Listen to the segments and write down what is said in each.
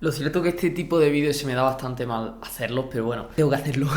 Lo cierto es que este tipo de vídeos se me da bastante mal hacerlos, pero bueno, tengo que hacerlo.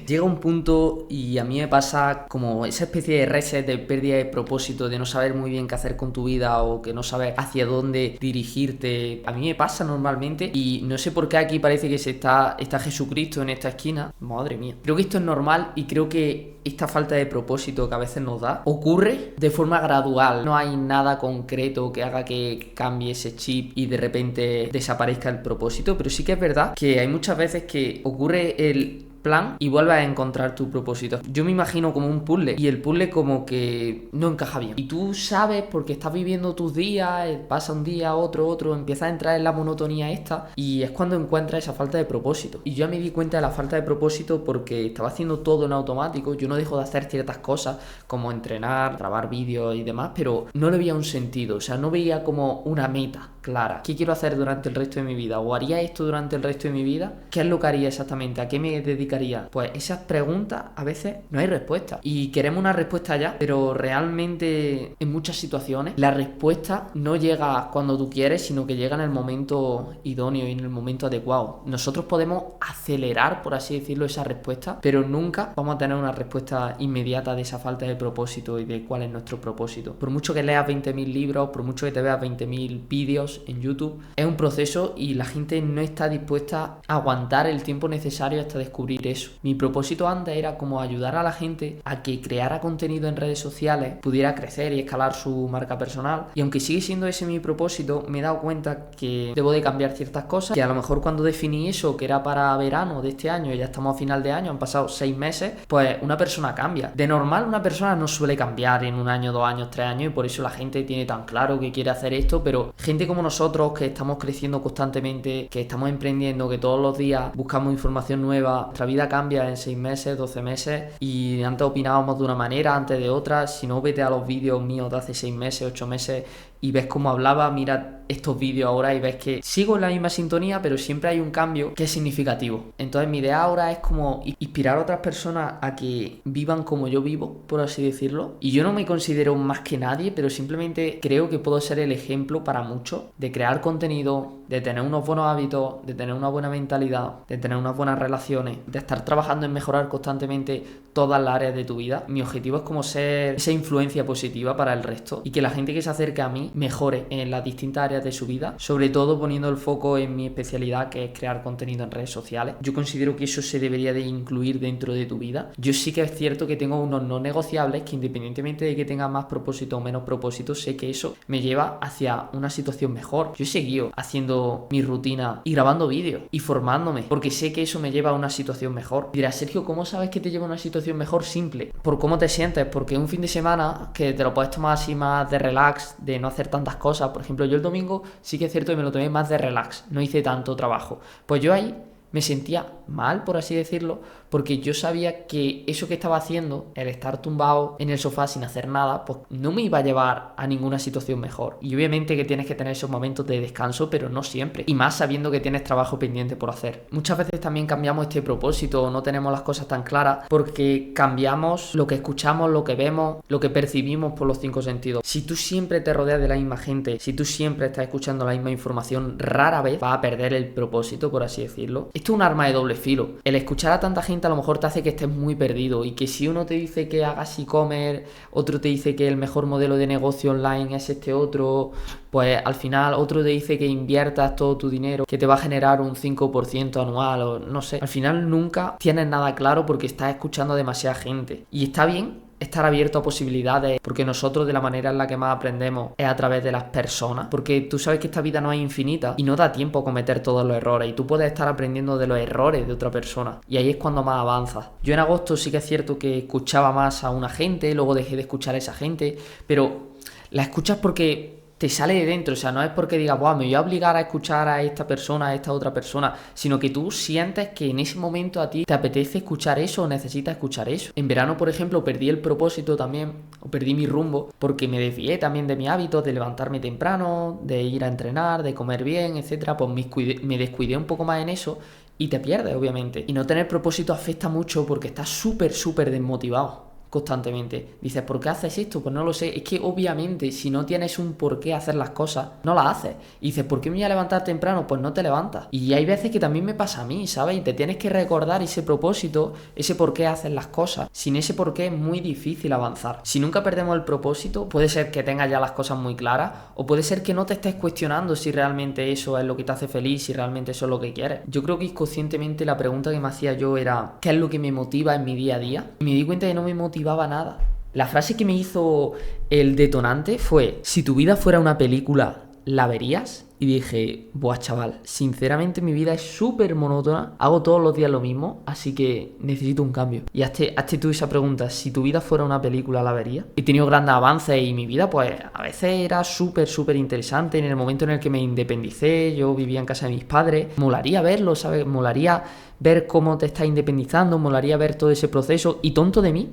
Llega un punto y a mí me pasa como esa especie de reset, de pérdida de propósito, de no saber muy bien qué hacer con tu vida o que no sabes hacia dónde dirigirte. A mí me pasa normalmente y no sé por qué aquí parece que está Jesucristo en esta esquina. Madre mía. Creo que esto es normal y creo que esta falta de propósito que a veces nos da ocurre de forma gradual. No hay nada concreto que haga que cambie ese chip y de repente desaparezca el propósito, pero sí que es verdad que hay muchas veces que ocurre el plan y vuelves a encontrar tu propósito. Yo me imagino como un puzzle y el puzzle como que no encaja bien. Y tú sabes porque estás viviendo tus días, pasa un día, otro, empiezas a entrar en la monotonía esta y es cuando encuentras esa falta de propósito. Y yo me di cuenta de la falta de propósito porque estaba haciendo todo en automático. Yo no dejo de hacer ciertas cosas como entrenar, grabar vídeos y demás, pero no le veía un sentido, o sea, no veía como una meta clara. ¿Qué quiero hacer durante el resto de mi vida? ¿O haría esto durante el resto de mi vida? ¿Qué es lo que haría exactamente? ¿A qué me dedicaría? Pues esas preguntas a veces no hay respuesta. Y queremos una respuesta ya, pero realmente en muchas situaciones la respuesta no llega cuando tú quieres, sino que llega en el momento idóneo y en el momento adecuado. Nosotros podemos acelerar, por así decirlo, esa respuesta, pero nunca vamos a tener una respuesta inmediata de esa falta de propósito y de cuál es nuestro propósito. Por mucho que leas 20.000 libros, por mucho que te veas 20.000 vídeos en YouTube, es un proceso y la gente no está dispuesta a aguantar el tiempo necesario hasta descubrir eso. Mi propósito antes era como ayudar a la gente a que creara contenido en redes sociales, pudiera crecer y escalar su marca personal, y aunque sigue siendo ese mi propósito, me he dado cuenta que debo de cambiar ciertas cosas, que a lo mejor cuando definí eso, que era para verano de este año, ya estamos a final de año, han pasado 6 meses, pues una persona cambia. De normal una persona no suele cambiar en un año, 2 años, 3 años, y por eso la gente tiene tan claro que quiere hacer esto, pero gente como nosotros que estamos creciendo constantemente, que estamos emprendiendo, que todos los días buscamos información nueva, nuestra vida cambia en 6 meses, 12 meses, y antes opinábamos de una manera, antes de otra. Si no, vete a los vídeos míos de hace 6 meses, 8 meses y ves cómo hablaba, mira estos vídeos ahora y ves que sigo en la misma sintonía, pero siempre hay un cambio que es significativo. Entonces mi idea ahora es como inspirar a otras personas a que vivan como yo vivo, por así decirlo. Y yo no me considero más que nadie, pero simplemente creo que puedo ser el ejemplo para muchos de crear contenido, de tener unos buenos hábitos, de tener una buena mentalidad, de tener unas buenas relaciones, de estar trabajando en mejorar constantemente todas las áreas de tu vida. Mi objetivo es como ser esa influencia positiva para el resto y que la gente que se acerque a mí mejore en las distintas áreas de su vida, sobre todo poniendo el foco en mi especialidad, que es crear contenido en redes sociales. Yo considero que eso se debería de incluir dentro de tu vida. Yo sí que es cierto que tengo unos no negociables que, independientemente de que tenga más propósito o menos propósito, sé que eso me lleva hacia una situación mejor. Yo he seguido haciendo mi rutina y grabando vídeos y formándome porque sé que eso me lleva a una situación mejor. Dirás, Sergio, ¿cómo sabes que te lleva a una situación mejor? Simple, por cómo te sientes, porque un fin de semana que te lo puedes tomar así más de relax, de no hacer tantas cosas. Por ejemplo, yo el domingo sí que es cierto que me lo tomé más de relax, no hice tanto trabajo. Pues yo ahí me sentía mal, por así decirlo, porque yo sabía que eso que estaba haciendo, el estar tumbado en el sofá sin hacer nada, pues no me iba a llevar a ninguna situación mejor. Y obviamente que tienes que tener esos momentos de descanso, pero no siempre. Y más sabiendo que tienes trabajo pendiente por hacer. Muchas veces también cambiamos este propósito, no tenemos las cosas tan claras, porque cambiamos lo que escuchamos, lo que vemos, lo que percibimos por los 5 sentidos. Si tú siempre te rodeas de la misma gente, si tú siempre estás escuchando la misma información, rara vez vas a perder el propósito, por así decirlo. Esto es un arma de doble filo. El escuchar a tanta gente a lo mejor te hace que estés muy perdido y que si uno te dice que hagas e-commerce, otro te dice que el mejor modelo de negocio online es este otro, pues al final otro te dice que inviertas todo tu dinero, que te va a generar un 5% anual o no sé. Al final nunca tienes nada claro porque estás escuchando a demasiada gente. Y está bien estar abierto a posibilidades, porque nosotros de la manera en la que más aprendemos es a través de las personas, porque tú sabes que esta vida no es infinita y no da tiempo a cometer todos los errores y tú puedes estar aprendiendo de los errores de otra persona y ahí es cuando más avanzas. Yo en agosto sí que es cierto que escuchaba más a una gente, luego dejé de escuchar a esa gente, pero la escuchas porque te sale de dentro, o sea, no es porque digas, wow, me voy a obligar a escuchar a esta persona, a esta otra persona, sino que tú sientes que en ese momento a ti te apetece escuchar eso o necesitas escuchar eso. En verano, por ejemplo, perdí el propósito también, o perdí mi rumbo, porque me desvié también de mi hábito de levantarme temprano, de ir a entrenar, de comer bien, etcétera, pues me descuidé un poco más en eso y te pierdes, obviamente. Y no tener propósito afecta mucho porque estás súper desmotivado. constantemente. Dices, ¿por qué haces esto? Pues no lo sé. Es que obviamente si no tienes un por qué hacer las cosas, no las haces. Y dices, ¿por qué me voy a levantar temprano? Pues no te levantas. Y hay veces que también me pasa a mí, ¿sabes? Y te tienes que recordar ese propósito, ese por qué haces las cosas. Sin ese por qué es muy difícil avanzar. Si nunca perdemos el propósito, puede ser que tengas ya las cosas muy claras, o puede ser que no te estés cuestionando si realmente eso es lo que te hace feliz, si realmente eso es lo que quieres. Yo creo que inconscientemente la pregunta que me hacía yo era, ¿qué es lo que me motiva en mi día a día? Y me di cuenta de que no me motivaba nada. La frase que me hizo el detonante fue, si tu vida fuera una película, ¿la verías? Y dije, buah, chaval, sinceramente mi vida es súper monótona, hago todos los días lo mismo, así que necesito un cambio. Y hazte tú esa pregunta, si tu vida fuera una película, ¿la verías? He tenido grandes avances y mi vida, pues, a veces era súper interesante. En el momento en el que me independicé, yo vivía en casa de mis padres, molaría verlo, ¿sabes? Molaría ver cómo te estás independizando, molaría ver todo ese proceso, y tonto de mí,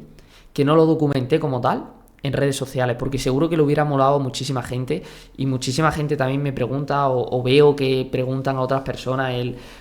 que no lo documenté como tal en redes sociales, porque seguro que le hubiera molado a muchísima gente, y muchísima gente también me pregunta o veo que preguntan a otras personas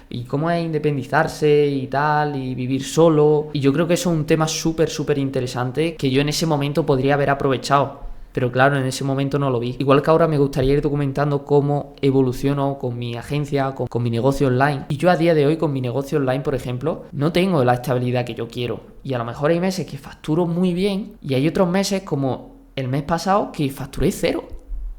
¿y cómo es independizarse y tal, y vivir solo? Y yo creo que eso es un tema súper interesante que yo en ese momento podría haber aprovechado. Pero claro, en ese momento no lo vi. Igual que ahora me gustaría ir documentando cómo evoluciono con mi agencia, con mi negocio online. Y yo a día de hoy con mi negocio online, por ejemplo, no tengo la estabilidad que yo quiero. Y a lo mejor hay meses que facturo muy bien y hay otros meses como el mes pasado que facturé cero.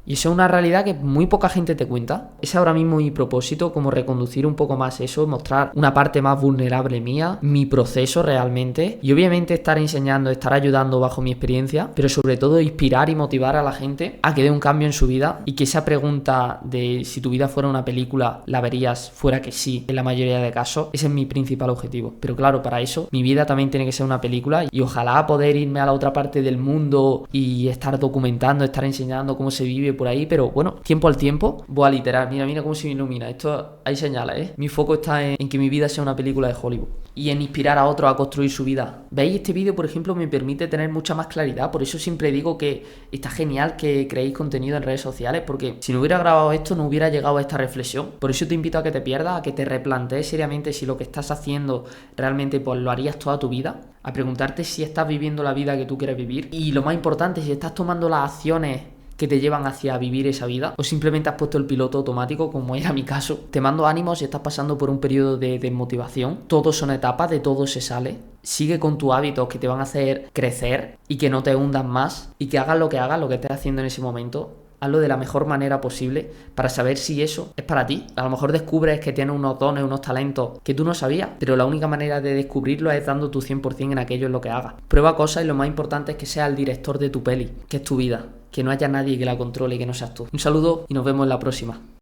Y eso es una realidad que muy poca gente te cuenta. Es ahora mismo mi propósito, como reconducir un poco más eso, mostrar una parte más vulnerable mía, mi proceso realmente. Y obviamente estar enseñando, estar ayudando bajo mi experiencia, pero sobre todo inspirar y motivar a la gente a que dé un cambio en su vida, y que esa pregunta de si tu vida fuera una película, ¿la verías? Fuera que sí, en la mayoría de casos. Ese es mi principal objetivo. Pero claro, para eso, mi vida también tiene que ser una película, y ojalá poder irme a la otra parte del mundo y estar documentando, estar enseñando cómo se vive por ahí, pero bueno, tiempo al tiempo. Buah, literal, mira cómo se me ilumina. Esto hay señales, ¿eh? Mi foco está en que mi vida sea una película de Hollywood y en inspirar a otros a construir su vida. ¿Veis? Este vídeo, por ejemplo, me permite tener mucha más claridad. Por eso siempre digo que está genial que creéis contenido en redes sociales, porque si no hubiera grabado esto no hubiera llegado a esta reflexión. Por eso te invito a que te pierdas, a que te replantees seriamente si lo que estás haciendo realmente pues lo harías toda tu vida, a preguntarte si estás viviendo la vida que tú quieres vivir, y lo más importante, si estás tomando las acciones que te llevan hacia vivir esa vida, o simplemente has puesto el piloto automático, como era mi caso. Te mando ánimos si estás pasando por un periodo de desmotivación. Todos son etapas, de todo se sale. Sigue con tus hábitos que te van a hacer crecer y que no te hundas más, y que hagas, lo que estés haciendo en ese momento, hazlo de la mejor manera posible para saber si eso es para ti. A lo mejor descubres que tienes unos dones, unos talentos que tú no sabías, pero la única manera de descubrirlo es dando tu 100% en aquello en lo que hagas. Prueba cosas, y lo más importante es que seas el director de tu peli, que es tu vida. Que no haya nadie que la controle y que no seas tú. Un saludo y nos vemos en la próxima.